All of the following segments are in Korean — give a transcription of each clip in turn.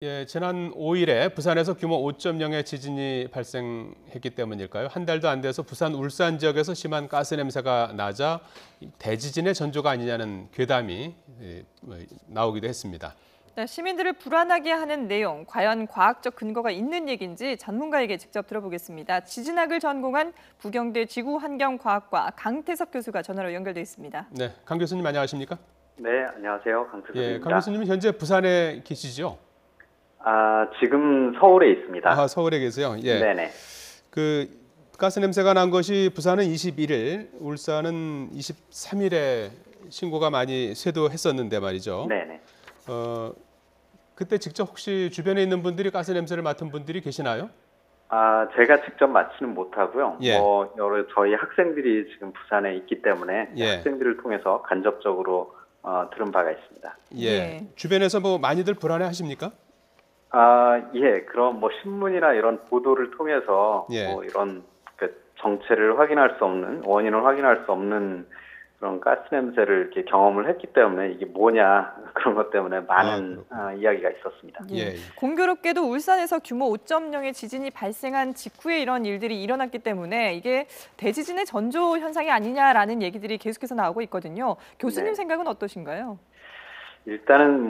예, 지난 5일에 부산에서 규모 5.0의 지진이 발생했기 때문일까요? 한 달도 안 돼서 부산, 울산 지역에서 심한 가스 냄새가 나자 대지진의 전조가 아니냐는 괴담이 나오기도 했습니다. 네, 시민들을 불안하게 하는 내용, 과연 과학적 근거가 있는 얘기인지 전문가에게 직접 들어보겠습니다. 지진학을 전공한 부경대 지구환경과학과 강태석 교수가 전화로 연결돼 있습니다. 네, 강 교수님 안녕하십니까? 네, 안녕하세요. 강태석입니다. 예, 강 교수님은 현재 부산에 계시죠? 지금 서울에 있습니다. 아, 서울에 계세요? 예. 네네. 그 가스 냄새가 난 것이 부산은 21일, 울산은 23일에 신고가 많이 쇄도했었는데 말이죠. 네네. 그때 직접 혹시 주변에 있는 분들이 가스 냄새를 맡은 분들이 계시나요? 제가 직접 맡지는 못하고요. 예. 저희 학생들이 지금 부산에 있기 때문에 예. 학생들을 통해서 간접적으로 들은 바가 있습니다. 예. 예. 주변에서 뭐 많이들 불안해 하십니까? 예. 그럼 신문이나 이런 보도를 통해서 예. 이런 정체를 확인할 수 없는, 원인을 확인할 수 없는 그런 가스 냄새를 이렇게 경험을 했기 때문에 이게 뭐냐 그런 것 때문에 많은 이야기가 있었습니다. 예. 공교롭게도 울산에서 규모 5.0의 지진이 발생한 직후에 이런 일들이 일어났기 때문에 이게 대지진의 전조 현상이 아니냐라는 얘기들이 계속해서 나오고 있거든요. 교수님 네. 생각은 어떠신가요? 일단은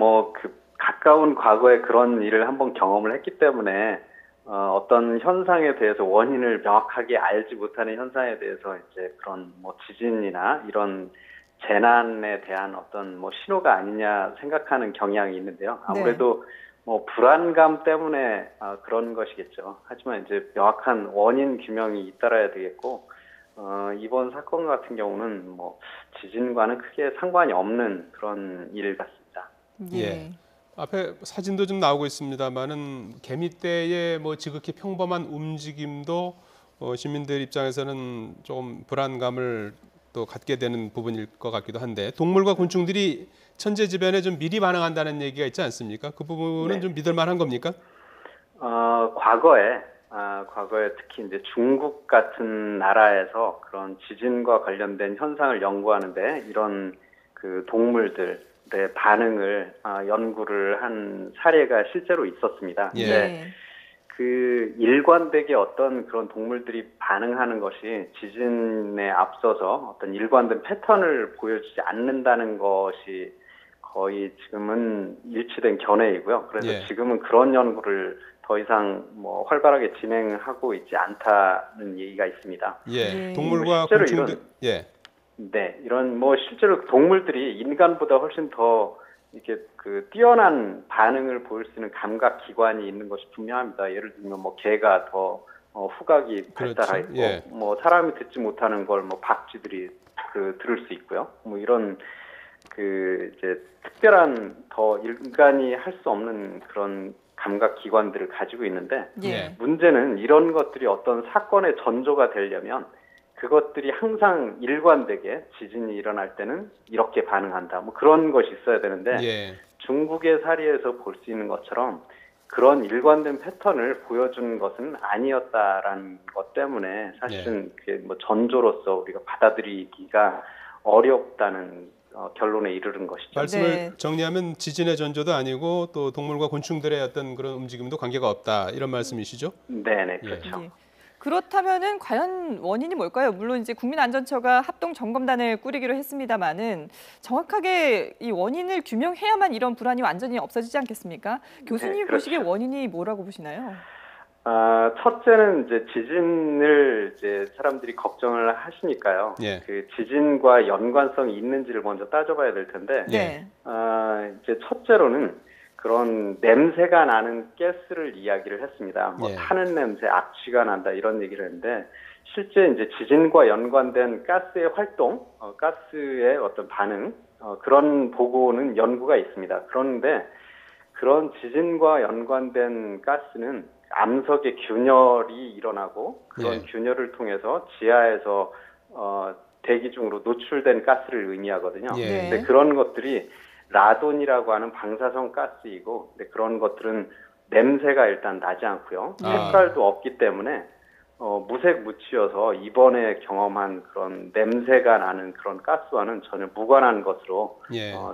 가까운 과거에 그런 일을 한번 경험을 했기 때문에 어떤 현상에 대해서 원인을 명확하게 알지 못하는 현상에 대해서 이제 그런 지진이나 이런 재난에 대한 어떤 신호가 아니냐 생각하는 경향이 있는데요. 아무래도 불안감 때문에 그런 것이겠죠. 하지만 이제 명확한 원인 규명이 잇따라야 되겠고 이번 사건 같은 경우는 지진과는 크게 상관이 없는 그런 일 같습니다. 예. 앞에 사진도 좀 나오고 있습니다만은 개미떼의 지극히 평범한 움직임도 시민들 입장에서는 조금 불안감을 또 갖게 되는 부분일 것 같기도 한데 동물과 곤충들이 천재지변에 좀 미리 반응한다는 얘기가 있지 않습니까? 그 부분은 네. 좀 믿을 만한 겁니까? 과거에 특히 이제 중국 같은 나라에서 그런 지진과 관련된 현상을 연구하는데 이런 그 동물들의 반응을 연구를 한 사례가 실제로 있었습니다. 예. 근데 그 일관되게 어떤 그런 동물들이 반응하는 것이 지진에 앞서서 어떤 일관된 패턴을 보여주지 않는다는 것이 거의 지금은 일치된 견해이고요. 그래서 예. 지금은 그런 연구를 더 이상 활발하게 진행하고 있지 않다는 얘기가 있습니다. 예. 예. 동물과 실제로 곤충들 이런 실제로 동물들이 인간보다 훨씬 더 이렇게 뛰어난 반응을 보일 수 있는 감각 기관이 있는 것이 분명합니다. 예를 들면 개가 더 후각이 발달해 있고, 예. 사람이 듣지 못하는 걸 박쥐들이 들을 수 있고요. 이런 이제 특별한 더 인간이 할 수 없는 그런 감각 기관들을 가지고 있는데 예. 문제는 이런 것들이 어떤 사건의 전조가 되려면 그것들이 항상 일관되게 지진이 일어날 때는 이렇게 반응한다. 그런 것이 있어야 되는데 예. 중국의 사례에서 볼 수 있는 것처럼 그런 일관된 패턴을 보여준 것은 아니었다라는 것 때문에 사실은 그게 전조로서 우리가 받아들이기가 어렵다는 결론에 이르는 것이죠. 말씀을 네. 정리하면 지진의 전조도 아니고 또 동물과 곤충들의 어떤 그런 움직임도 관계가 없다 이런 말씀이시죠? 네네, 예. 그렇죠. 예. 그렇다면은 과연 원인이 뭘까요? 물론 이제 국민안전처가 합동 점검단을 꾸리기로 했습니다만은 정확하게 이 원인을 규명해야만 이런 불안이 완전히 없어지지 않겠습니까? 교수님이 그렇죠. 보시기에 원인이 뭐라고 보시나요? 첫째는 이제 지진을 이제 사람들이 걱정을 하시니까요. 예. 그 지진과 연관성이 있는지를 먼저 따져봐야 될 텐데, 네. 이제 첫째로는 그런 냄새가 나는 가스를 이야기를 했습니다. 예. 타는 냄새, 악취가 난다 이런 얘기를 했는데 실제 이제 지진과 연관된 가스의 활동, 가스의 어떤 반응 그런 보고는 연구가 있습니다. 그런데 그런 지진과 연관된 가스는 암석의 균열이 일어나고 그런 균열을 통해서 지하에서 대기 중으로 노출된 가스를 의미하거든요. 예. 근데 그런 것들이 라돈이라고 하는 방사성 가스이고, 근데 그런 것들은 냄새가 일단 나지 않고요. 색깔도 없기 때문에 무색 무취여서 이번에 경험한 그런 냄새가 나는 그런 가스와는 전혀 무관한 것으로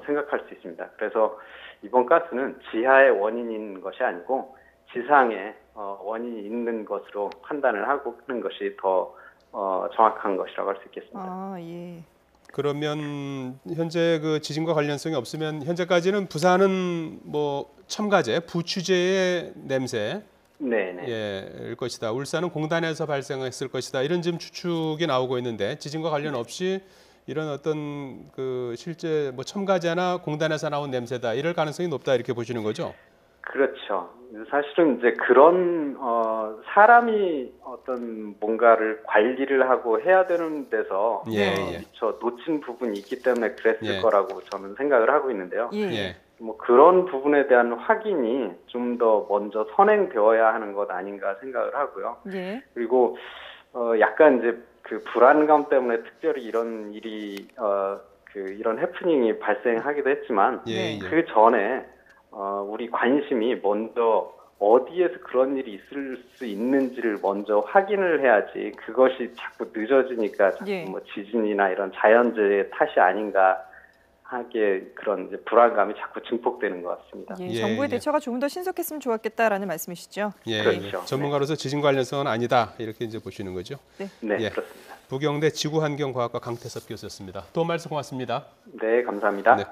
생각할 수 있습니다. 그래서 이번 가스는 지하의 원인인 것이 아니고 지상에 원인이 있는 것으로 판단을 하는 것이 더 정확한 것이라고 할 수 있겠습니다. 아, 예. 그러면 현재 그 지진과 관련성이 없으면 현재까지는 부산은 뭐 첨가제, 부취제의 냄새 네네. 일 것이다. 울산은 공단에서 발생했을 것이다. 이런 지금 추측이 나오고 있는데 지진과 관련 없이 이런 어떤 그 실제 뭐 첨가제나 공단에서 나온 냄새다. 이럴 가능성이 높다 이렇게 보시는 거죠? 그렇죠. 사실은 이제 그런 사람이 어떤 뭔가를 관리를 하고 해야 되는 데서 미처 놓친 부분이 있기 때문에 그랬을 거라고 저는 생각을 하고 있는데요. 예. 뭐 그런 부분에 대한 확인이 좀 더 먼저 선행되어야 하는 것 아닌가 생각을 하고요. 예. 그리고 약간 이제 그 불안감 때문에 특별히 이런 일이 이런 해프닝이 발생하기도 했지만 그 전에 우리 관심이 먼저 어디에서 그런 일이 있을 수 있는지를 먼저 확인을 해야지 그것이 자꾸 늦어지니까 자꾸 뭐 지진이나 이런 자연재해의 탓이 아닌가 하게 그런 이제 불안감이 자꾸 증폭되는 것 같습니다. 정부의 대처가 조금 더 신속했으면 좋았겠다라는 말씀이시죠? 그렇죠. 전문가로서 지진 관련성은 아니다 이렇게 이제 보시는 거죠? 네, 그렇습니다. 부경대 지구환경과학과 강태섭 교수였습니다. 도움 말씀 고맙습니다. 네, 감사합니다. 네.